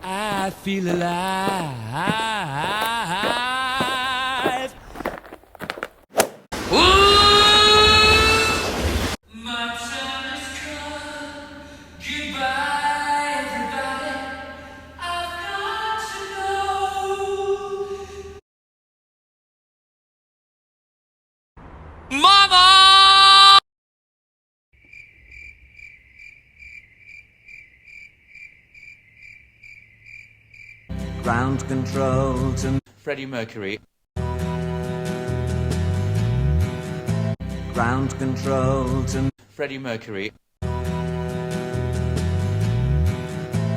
I feel alive. Ooh! My time has come. Goodbye, everybody. I've got to go. Mama! Ground control to Freddie Mercury. ground control to Freddie Mercury.